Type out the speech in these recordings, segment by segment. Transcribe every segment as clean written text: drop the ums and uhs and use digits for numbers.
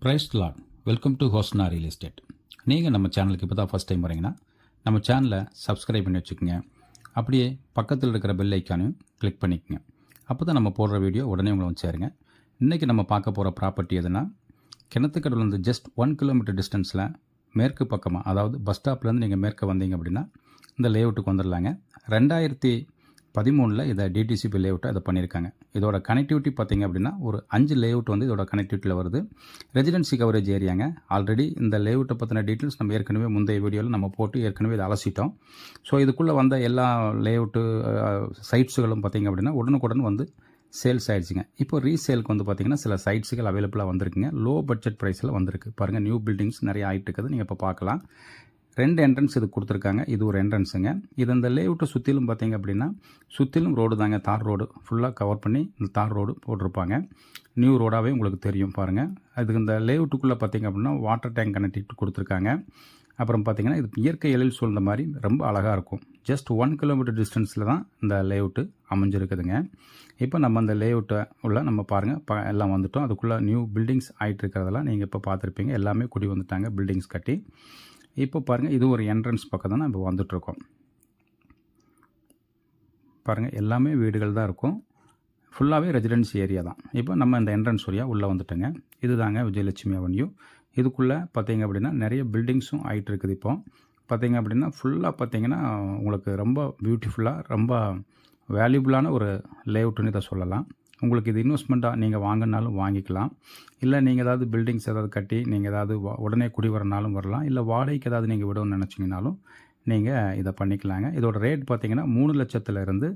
Price lord. Welcome to Hosanna real estate. நீங்கள் நம்ம சேனலுக்கு இப்போ தான் ஃபஸ்ட் டைம் வரீங்கன்னா நம்ம சேனலை சப்ஸ்கிரைப் பண்ணி வச்சுக்கோங்க. அப்படியே பக்கத்தில் இருக்கிற பெல் ஐக்கானையும் கிளிக் பண்ணிக்கோங்க. அப்போ தான் நம்ம போடுற வீடியோ உடனே உங்களை வந்து சேருங்க. இன்றைக்கி நம்ம பார்க்க போகிற ப்ராப்பர்ட்டி எதுனா, கிணத்துக்கடவுலேருந்து ஜஸ்ட் 1 கிலோமீட்டர் டிஸ்டன்ஸில் மேற்கு பக்கமாக, அதாவது பஸ் ஸ்டாப்லேருந்து நீங்கள் மேற்க வந்தீங்க அப்படின்னா இந்த லேஅவுட்டுக்கு வந்துடலாங்க. 2013 இதை டிடிசிபி லேஅவுட்டாக இதை பண்ணியிருக்காங்க. இதோட கனெக்டிவிட்டி பார்த்திங்க அப்படின்னா ஒரு 5 லேஅவுட் வந்து இதோட கனெக்டிவிட்டியில் வருது. Residency coverage ஏரியாங்க. ஆல்ரெடி இந்த லேஅவுட்டை பற்றின டீட்டெயில்ஸ் நம்ம ஏற்கனவே முந்தைய வீடியோவில் நம்ம போட்டு ஏற்கனவே இதை அலசிட்டோம். ஸோ இதுக்குள்ளே வந்த எல்லா லேஅவுட்டு சைட்ஸுகளும் பார்த்திங்க அப்படின்னா உடனுக்குடன் வந்து சேல்ஸ் ஆகிடுச்சிங்க. இப்போ ரீசேலுக்கு வந்து பார்த்திங்கன்னா சில சைட்ஸுகள் அவைலபிளாக வந்திருக்குங்க. லோ பட்ஜெட் ப்ரைஸில் வந்திருக்கு. பாருங்கள், நியூ பில்டிங்ஸ் நிறைய ஆகிட்டு இருக்குது. நீங்கள் இப்போ பார்க்கலாம். 2 என்ட்ரன்ஸ் இது கொடுத்துருக்காங்க. இது ஒரு என்ட்ரன்ஸுங்க. இது இந்த லேஅவுட்டை சுற்றிலும் பார்த்திங்க அப்படின்னா சுற்றிலும் ரோடு தாங்க, தார் ரோடு ஃபுல்லாக கவர் பண்ணி இந்த தார் ரோடு போட்டிருப்பாங்க. நியூ ரோடாகவே உங்களுக்கு தெரியும் பாருங்கள். அதுக்கு இந்த லேஅவுட்டுக்குள்ளே பார்த்திங்க அப்படின்னா வாட்டர் டேங்க் கனெக்டிவிட்டி கொடுத்துருக்காங்க. அப்புறம் பார்த்திங்கன்னா இது இயற்கை எழில் சூழ்ந்த மாதிரி ரொம்ப அழகாக இருக்கும். ஜஸ்ட் 1 கிலோமீட்டர் டிஸ்டன்ஸில் தான் இந்த லேஅவுட்டு அமைஞ்சிருக்குதுங்க. இப்போ நம்ம அந்த லேஅவுட்டை உள்ள நம்ம பாருங்கள் எல்லாம் வந்துவிட்டோம். அதுக்குள்ளே நியூ பில்டிங்ஸ் ஆகிட்டு இருக்கிறதெல்லாம் நீங்கள் இப்போ பார்த்துருப்பீங்க. எல்லாமே குடி வந்துட்டாங்க பில்டிங்ஸ் கட்டி. இப்போ பாருங்கள், இது ஒரு என்ட்ரன்ஸ் பக்கம் தான் இப்போ வந்துட்டுருக்கோம். பாருங்கள், எல்லாமே வீடுகள் தான் இருக்கும். ஃபுல்லாகவே ரெசிடென்சி ஏரியா தான். இப்போ நம்ம இந்த என்ட்ரன்ஸ் வழியாக உள்ளே வந்துட்டோங்க. இது தாங்க விஜயலட்சுமி அவென்யூ. இதுக்குள்ளே பார்த்திங்க அப்படின்னா நிறைய பில்டிங்ஸும் ஆகிட்டு இருக்குது. இப்போ பார்த்திங்க அப்படின்னா ஃபுல்லாக பார்த்திங்கன்னா உங்களுக்கு ரொம்ப பியூட்டிஃபுல்லாக ரொம்ப வேல்யூபுளான ஒரு லேஅவுட்டுன்னு இதை சொல்லலாம். உங்களுக்கு இது இன்வெஸ்ட்மெண்ட்டாக நீங்கள் வாங்கினாலும் வாங்கிக்கலாம். இல்லை நீங்கள் ஏதாவது பில்டிங்ஸ் ஏதாவது கட்டி நீங்கள் ஏதாவது உடனே குடி வரனாலும் வரலாம். இல்லை வாடகைக்கு ஏதாவது நீங்கள் விடணும்னு நினச்சிங்கனாலும் நீங்கள் இதை பண்ணிக்கலாங்க. இதோட ரேட் பார்த்திங்கன்னா 3 லட்சத்துலேருந்து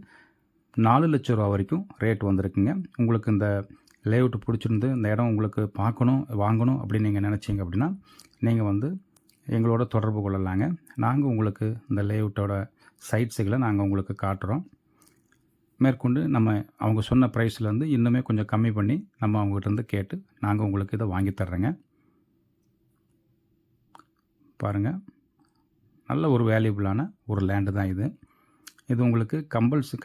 4 லட்ச ரூபா வரைக்கும் ரேட் வந்திருக்குங்க. உங்களுக்கு இந்த லேஅவுட் பிடிச்சிருந்து இந்த இடம் உங்களுக்கு பார்க்கணும் வாங்கணும் அப்படின்னு நீங்கள் நினச்சிங்க அப்படின்னா நீங்கள் வந்து எங்களோட தொடர்பு கொள்ளலாங்க. நாங்கள் உங்களுக்கு இந்த லேஅவுட்டோட சைட்ஸுகளை நாங்கள் உங்களுக்கு காட்டுறோம். மேற்கொண்டு நம்ம அவங்க சொன்ன ப்ரைஸ்லேருந்து இன்னுமே கொஞ்சம் கம்மி பண்ணி நம்ம அவங்ககிட்டருந்து கேட்டு நாங்கள் உங்களுக்கு இதை வாங்கி தர்றேங்க. பாருங்கள், நல்ல ஒரு வேல்யூபிளான ஒரு லேண்டு தான் இது. இது உங்களுக்கு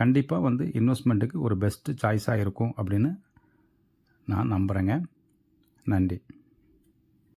கண்டிப்பாக வந்து இன்வெஸ்ட்மெண்ட்டுக்கு ஒரு பெஸ்ட்டு சாய்ஸாக இருக்கும் அப்படின்னு நான் நம்புகிறேங்க. நன்றி.